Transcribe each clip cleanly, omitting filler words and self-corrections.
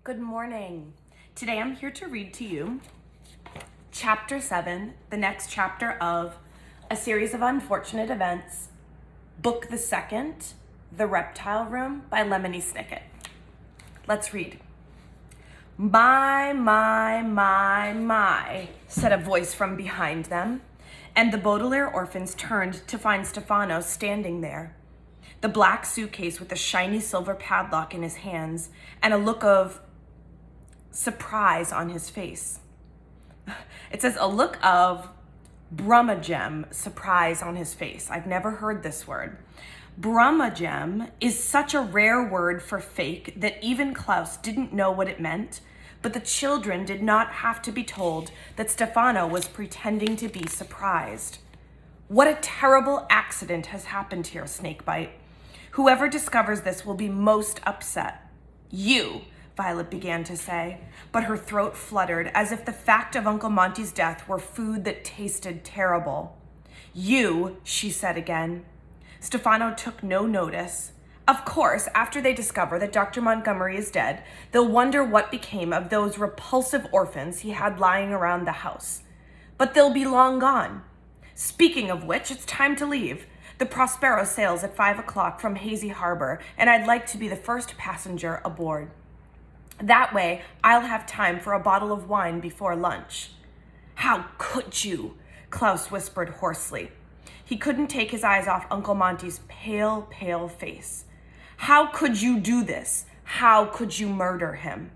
Good morning. Today I'm here to read to you Chapter 7, the next chapter of A Series of Unfortunate Events, Book the Second, The Reptile Room by Lemony Snicket. Let's read. My, said a voice from behind them, and the Baudelaire orphans turned to find Stefano standing there, the black suitcase with the shiny silver padlock in his hands and a look of surprise on his face. It says a look of brummagem surprise on his face. I've never heard this word. Brummagem is such a rare word for fake that even Klaus didn't know what it meant, but the children did not have to be told that Stefano was pretending to be surprised. What a terrible accident has happened here, Snakebite. Whoever discovers this will be most upset. You, Violet began to say, but her throat fluttered as if the fact of Uncle Monty's death were food that tasted terrible. You, she said again. Stefano took no notice. Of course, after they discover that Dr. Montgomery is dead, they'll wonder what became of those repulsive orphans he had lying around the house. But they'll be long gone. Speaking of which, it's time to leave. The Prospero sails at 5 o'clock from Hazy Harbor, and I'd like to be the first passenger aboard. That way, I'll have time for a bottle of wine before lunch. How could you? Klaus whispered hoarsely. He couldn't take his eyes off Uncle Monty's pale, pale face. How could you do this? How could you murder him?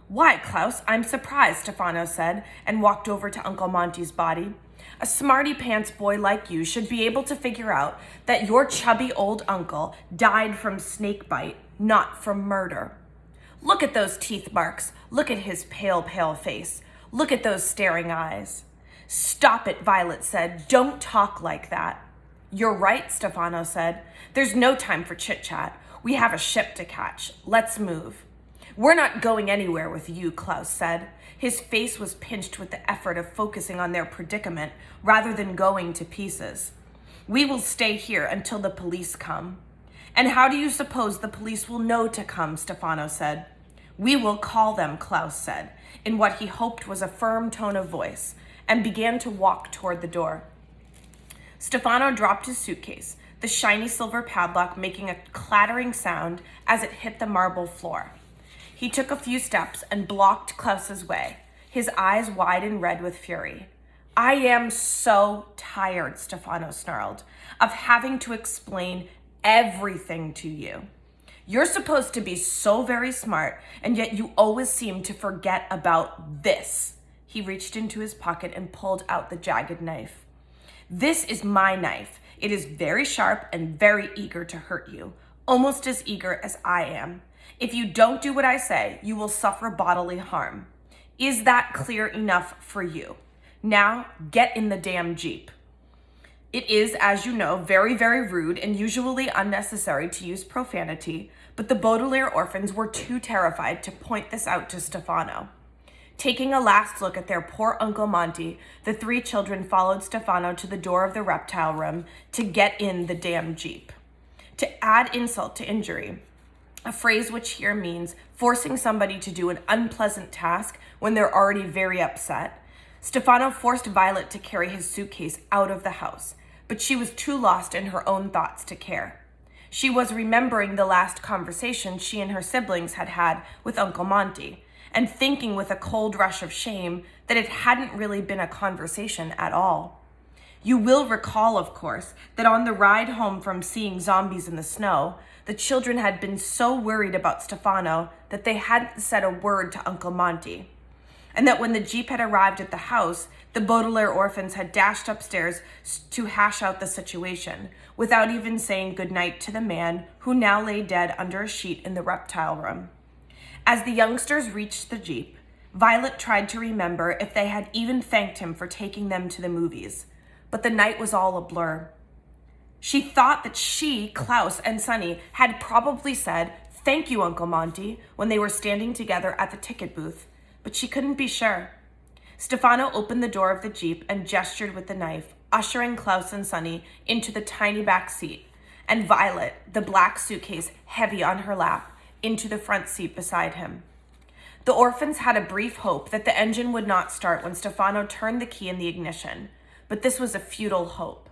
Why, Klaus, I'm surprised, Stefano said, and walked over to Uncle Monty's body. A smarty-pants boy like you should be able to figure out that your chubby old uncle died from snakebite, not from murder. Look at those teeth marks. Look at his pale, pale face. Look at those staring eyes. Stop it, Violet said. Don't talk like that. You're right, Stefano said. There's no time for chit-chat. We have a ship to catch. Let's move. We're not going anywhere with you, Klaus said. His face was pinched with the effort of focusing on their predicament rather than going to pieces. We will stay here until the police come. And how do you suppose the police will know to come, Stefano said. We will call them, Klaus said, in what he hoped was a firm tone of voice, and began to walk toward the door. Stefano dropped his suitcase, the shiny silver padlock making a clattering sound as it hit the marble floor. He took a few steps and blocked Klaus's way, his eyes wide and red with fury. I am so tired, Stefano snarled, of having to explain everything to you. You're supposed to be so very smart, and yet you always seem to forget about this. He reached into his pocket and pulled out the jagged knife. This is my knife. It is very sharp and very eager to hurt you, almost as eager as I am. If you don't do what I say, you will suffer bodily harm. Is that clear enough for you? Now, get in the damn Jeep. It is, as you know, very, very rude and usually unnecessary to use profanity, but the Baudelaire orphans were too terrified to point this out to Stefano. Taking a last look at their poor Uncle Monty, the three children followed Stefano to the door of the reptile room to get in the damn Jeep. To add insult to injury, a phrase which here means forcing somebody to do an unpleasant task when they're already very upset, Stefano forced Violet to carry his suitcase out of the house, but she was too lost in her own thoughts to care. She was remembering the last conversation she and her siblings had had with Uncle Monty, and thinking with a cold rush of shame that it hadn't really been a conversation at all. You will recall, of course, that on the ride home from seeing zombies in the snow, the children had been so worried about Stefano that they hadn't said a word to Uncle Monty, and that when the Jeep had arrived at the house, the Baudelaire orphans had dashed upstairs to hash out the situation, without even saying goodnight to the man who now lay dead under a sheet in the reptile room. As the youngsters reached the Jeep, Violet tried to remember if they had even thanked him for taking them to the movies, but the night was all a blur. She thought that she, Klaus, and Sonny had probably said, "Thank you, Uncle Monty," when they were standing together at the ticket booth, but she couldn't be sure. Stefano opened the door of the Jeep and gestured with the knife, ushering Klaus and Sonny into the tiny back seat, and Violet, the black suitcase heavy on her lap, into the front seat beside him. The orphans had a brief hope that the engine would not start when Stefano turned the key in the ignition, but this was a futile hope.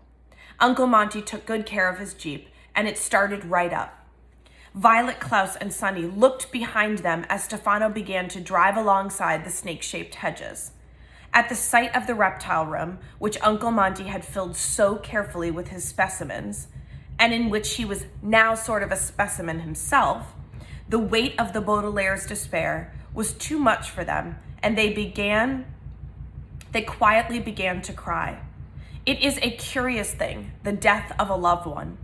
Uncle Monty took good care of his Jeep, and it started right up. Violet, Klaus, and Sonny looked behind them as Stefano began to drive alongside the snake-shaped hedges. At the sight of the reptile room, which Uncle Monty had filled so carefully with his specimens, and in which he was now sort of a specimen himself, the weight of the Baudelaire's despair was too much for them, and they quietly began to cry. It is a curious thing, the death of a loved one.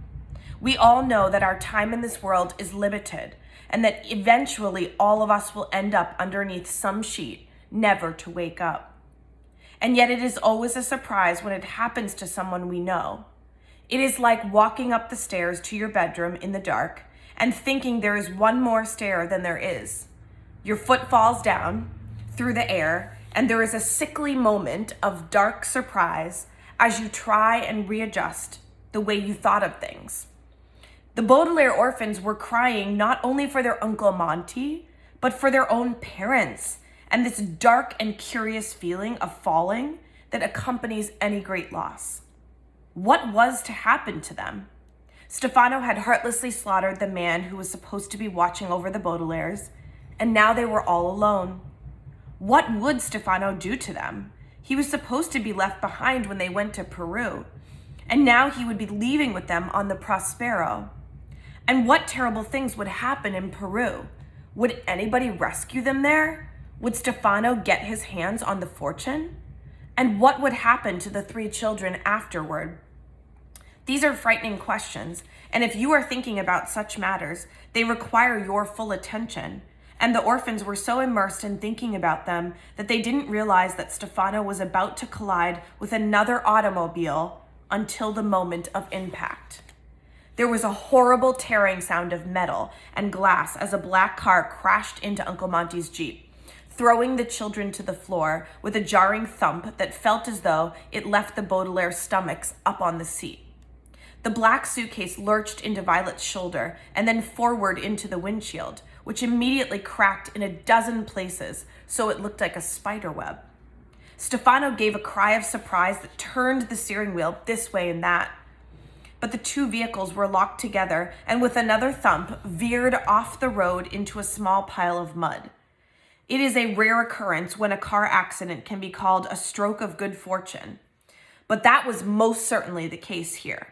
We all know that our time in this world is limited, and that eventually all of us will end up underneath some sheet, never to wake up. And yet it is always a surprise when it happens to someone we know. It is like walking up the stairs to your bedroom in the dark and thinking there is one more stair than there is. Your foot falls down through the air, and there is a sickly moment of dark surprise as you try and readjust the way you thought of things. The Baudelaire orphans were crying not only for their Uncle Monty, but for their own parents, and this dark and curious feeling of falling that accompanies any great loss. What was to happen to them? Stefano had heartlessly slaughtered the man who was supposed to be watching over the Baudelaires, and now they were all alone. What would Stefano do to them? He was supposed to be left behind when they went to Peru, and now he would be leaving with them on the Prospero. And what terrible things would happen in Peru? Would anybody rescue them there? Would Stefano get his hands on the fortune? And what would happen to the 3 children afterward? These are frightening questions, and if you are thinking about such matters, they require your full attention. And the orphans were so immersed in thinking about them that they didn't realize that Stefano was about to collide with another automobile until the moment of impact. There was a horrible tearing sound of metal and glass as a black car crashed into Uncle Monty's Jeep, throwing the children to the floor with a jarring thump that felt as though it left the Baudelaire stomachs up on the seat. The black suitcase lurched into Violet's shoulder and then forward into the windshield, which immediately cracked in a dozen places so it looked like a spider web. Stefano gave a cry of surprise that turned the steering wheel this way and that. But the 2 vehicles were locked together and with another thump veered off the road into a small pile of mud. It is a rare occurrence when a car accident can be called a stroke of good fortune, but that was most certainly the case here.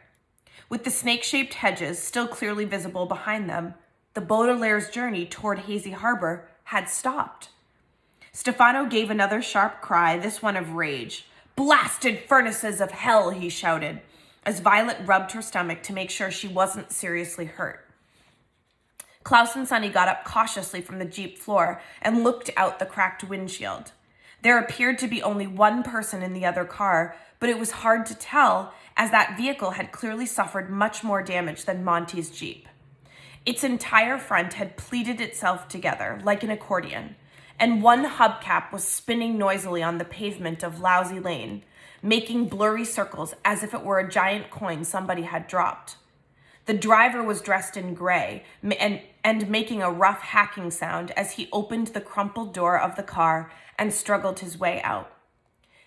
With the snake-shaped hedges still clearly visible behind them, the Baudelaire's journey toward Hazy Harbor had stopped. Stefano gave another sharp cry, this one of rage. "Blasted furnaces of hell," he shouted, as Violet rubbed her stomach to make sure she wasn't seriously hurt. Klaus and Sonny got up cautiously from the Jeep floor and looked out the cracked windshield. There appeared to be only one person in the other car, but it was hard to tell as that vehicle had clearly suffered much more damage than Monty's Jeep. Its entire front had pleated itself together like an accordion, and one hubcap was spinning noisily on the pavement of Lousy Lane, making blurry circles as if it were a giant coin somebody had dropped. The driver was dressed in gray and making a rough hacking sound as he opened the crumpled door of the car and struggled his way out.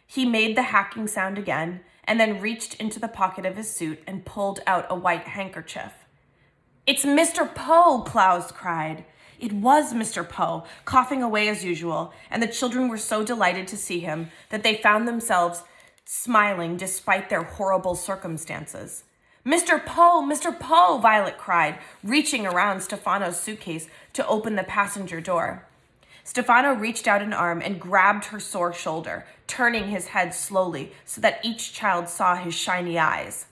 He made the hacking sound again and then reached into the pocket of his suit and pulled out a white handkerchief. "It's Mr. Poe!" Klaus cried. It was Mr. Poe, coughing away as usual, and the children were so delighted to see him that they found themselves smiling despite their horrible circumstances. "Mr. Poe! Mr. Poe!" Violet cried, reaching around Stefano's suitcase to open the passenger door. Stefano reached out an arm and grabbed her sore shoulder, turning his head slowly so that each child saw his shiny eyes.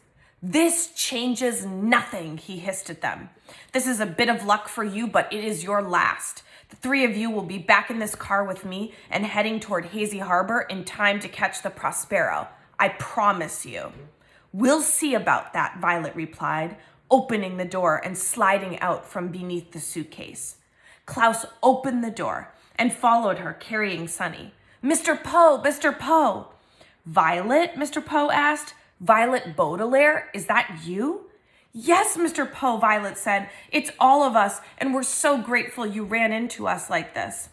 "This changes nothing," he hissed at them. "This is a bit of luck for you, but it is your last. The 3 of you will be back in this car with me and heading toward Hazy Harbor in time to catch the Prospero. I promise you." "We'll see about that," Violet replied, opening the door and sliding out from beneath the suitcase. Klaus opened the door and followed her, carrying Sonny. "Mr. Poe! Mr. Poe!" "Violet?" Mr. Poe asked. "Violet Baudelaire? Is that you?" "Yes, Mr. Poe," Violet said. "It's all of us, and we're so grateful you ran into us like this."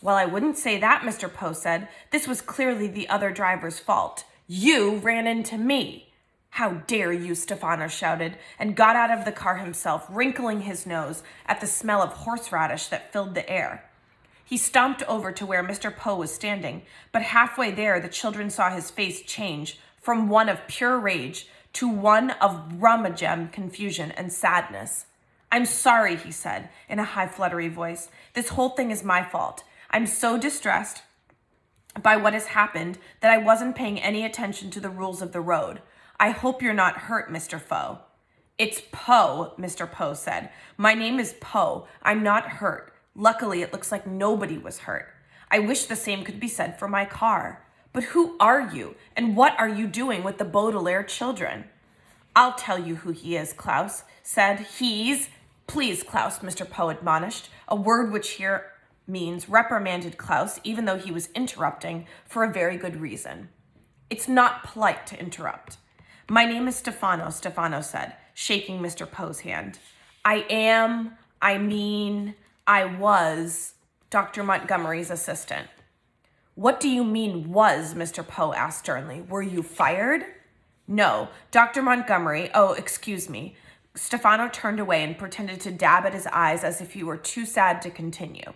Well, I wouldn't say that, Mr. Poe said. This was clearly the other driver's fault. You ran into me. How dare you, Stefano shouted, and got out of the car himself, wrinkling his nose at the smell of horseradish that filled the air. He stomped over to where Mr. Poe was standing, but halfway there the children saw his face change from one of pure rage to one of rummagem confusion and sadness. I'm sorry, he said in a high fluttery voice. This whole thing is my fault. I'm so distressed by what has happened that I wasn't paying any attention to the rules of the road. I hope you're not hurt, Mr. Foe. It's Poe, Mr. Poe said. My name is Poe. I'm not hurt. Luckily, it looks like nobody was hurt. I wish the same could be said for my car. But who are you, and what are you doing with the Baudelaire children? I'll tell you who he is, Klaus said. Please, Klaus, Mr. Poe admonished, a word which here means reprimanded Klaus, even though he was interrupting for a very good reason. It's not polite to interrupt. My name is Stefano, Stefano said, shaking Mr. Poe's hand. I was Dr. Montgomery's assistant. What do you mean was, Mr. Poe asked sternly. Were you fired? No, Dr. Montgomery, excuse me. Stefano turned away and pretended to dab at his eyes as if he were too sad to continue.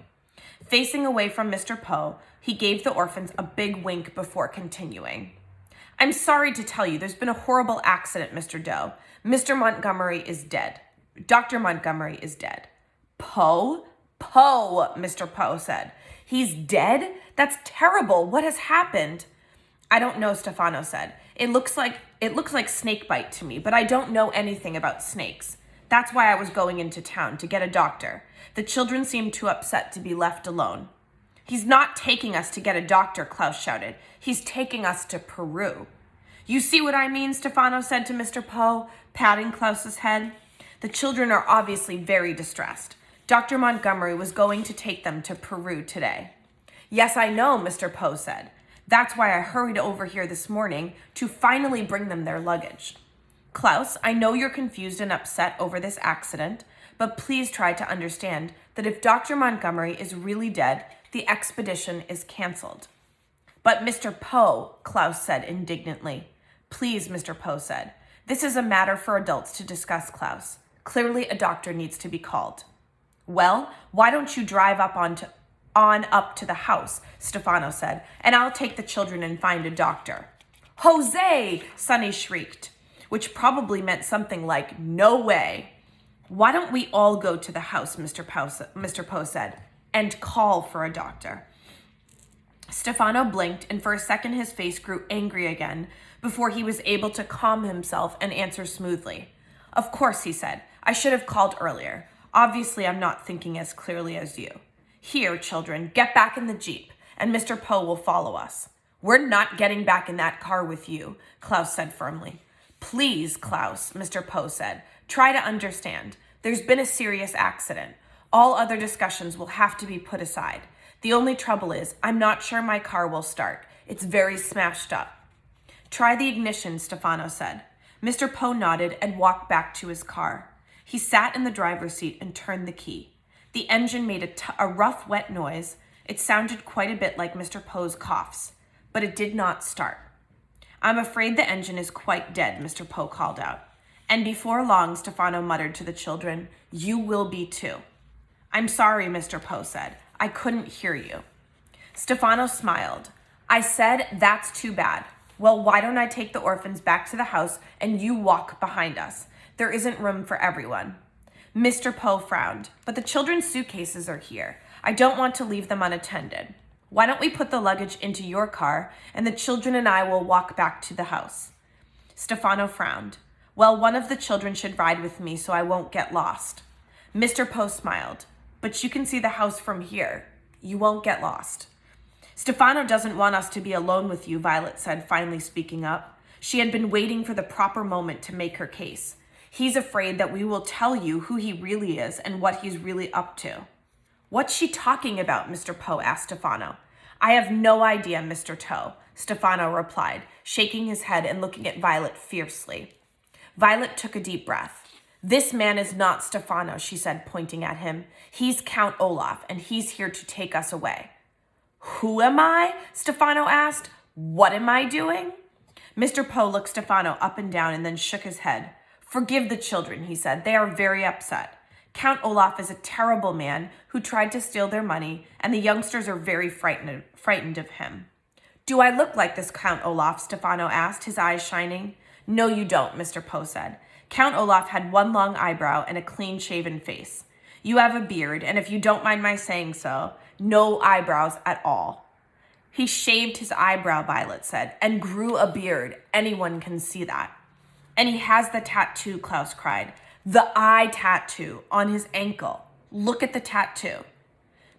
Facing away from Mr. Poe, he gave the orphans a big wink before continuing. I'm sorry to tell you, there's been a horrible accident, Mr. Doe. Mr. Montgomery is dead. Dr. Montgomery is dead. Poe, Mr. Poe said. He's dead? That's terrible. What has happened? I don't know, Stefano said. It looks like snake bite to me, but I don't know anything about snakes. That's why I was going into town, to get a doctor. The children seemed too upset to be left alone. He's not taking us to get a doctor, Klaus shouted. He's taking us to Peru. You see what I mean, Stefano said to Mr. Poe, patting Klaus's head. The children are obviously very distressed. Dr. Montgomery was going to take them to Peru today. Yes, I know, Mr. Poe said. That's why I hurried over here this morning to finally bring them their luggage. Klaus, I know you're confused and upset over this accident, but please try to understand that if Dr. Montgomery is really dead, the expedition is canceled. But Mr. Poe, Klaus said indignantly. Please, Mr. Poe said. This is a matter for adults to discuss, Klaus. Clearly, a doctor needs to be called. Well, why don't you drive on up to the house, Stefano said, and I'll take the children and find a doctor. Jose, Sonny shrieked, which probably meant something like, no way. Why don't we all go to the house, Mr. Poe said, and call for a doctor. Stefano blinked, and for a second his face grew angry again before he was able to calm himself and answer smoothly. Of course, he said. I should have called earlier. Obviously, I'm not thinking as clearly as you. Here, children, get back in the Jeep, and Mr. Poe will follow us. We're not getting back in that car with you, Klaus said firmly. Please, Klaus, Mr. Poe said. Try to understand. There's been a serious accident. All other discussions will have to be put aside. The only trouble is, I'm not sure my car will start. It's very smashed up. Try the ignition, Stefano said. Mr. Poe nodded and walked back to his car. He sat in the driver's seat and turned the key. The engine made a rough, wet noise. It sounded quite a bit like Mr. Poe's coughs, but it did not start. I'm afraid the engine is quite dead, Mr. Poe called out. And before long, Stefano muttered to the children, You will be too. I'm sorry, Mr. Poe said. I couldn't hear you. Stefano smiled. I said, that's too bad. Well, why don't I take the orphans back to the house and you walk behind us? There isn't room for everyone. Mr. Poe frowned. But the children's suitcases are here. I don't want to leave them unattended. Why don't we put the luggage into your car and the children and I will walk back to the house? Stefano frowned. Well, one of the children should ride with me so I won't get lost. Mr. Poe smiled. But you can see the house from here. You won't get lost. Stefano doesn't want us to be alone with you, Violet said, finally speaking up. She had been waiting for the proper moment to make her case. He's afraid that we will tell you who he really is and what he's really up to. What's she talking about, Mr. Poe asked Stefano. I have no idea, Mr. Toe, Stefano replied, shaking his head and looking at Violet fiercely. Violet took a deep breath. This man is not Stefano, she said, pointing at him. He's Count Olaf, and he's here to take us away. Who am I? Stefano asked. What am I doing? Mr. Poe looked Stefano up and down and then shook his head. Forgive the children, he said. They are very upset. Count Olaf is a terrible man who tried to steal their money, and the youngsters are very frightened of him. Do I look like this, Count Olaf? Stefano asked, his eyes shining. No, you don't, Mr. Poe said. Count Olaf had one long eyebrow and a clean-shaven face. You have a beard, and if you don't mind my saying so, no eyebrows at all. He shaved his eyebrow, Violet said, and grew a beard. Anyone can see that. And he has the tattoo, Klaus cried. The eye tattoo on his ankle. Look at the tattoo.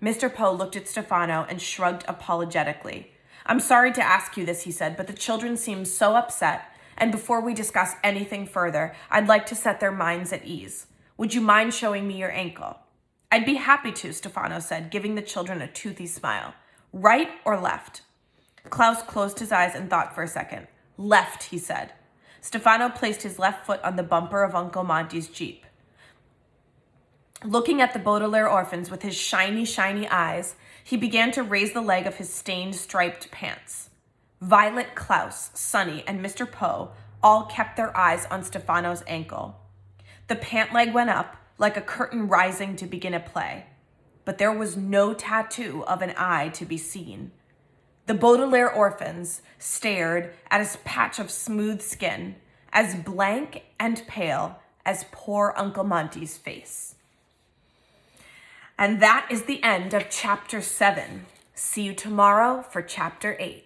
Mr. Poe looked at Stefano and shrugged apologetically. I'm sorry to ask you this, he said, but the children seem so upset, and before we discuss anything further, I'd like to set their minds at ease. Would you mind showing me your ankle? I'd be happy to, Stefano said, giving the children a toothy smile. Right or left? Klaus closed his eyes and thought for a second. Left, he said. Stefano placed his left foot on the bumper of Uncle Monty's Jeep. Looking at the Baudelaire orphans with his shiny, shiny eyes, he began to raise the leg of his stained, striped pants. Violet, Klaus, Sonny, and Mr. Poe all kept their eyes on Stefano's ankle. The pant leg went up, like a curtain rising to begin a play. But there was no tattoo of an eye to be seen. The Baudelaire orphans stared at a patch of smooth skin, as blank and pale as poor Uncle Monty's face. And that is the end of Chapter 7. See you tomorrow for Chapter 8.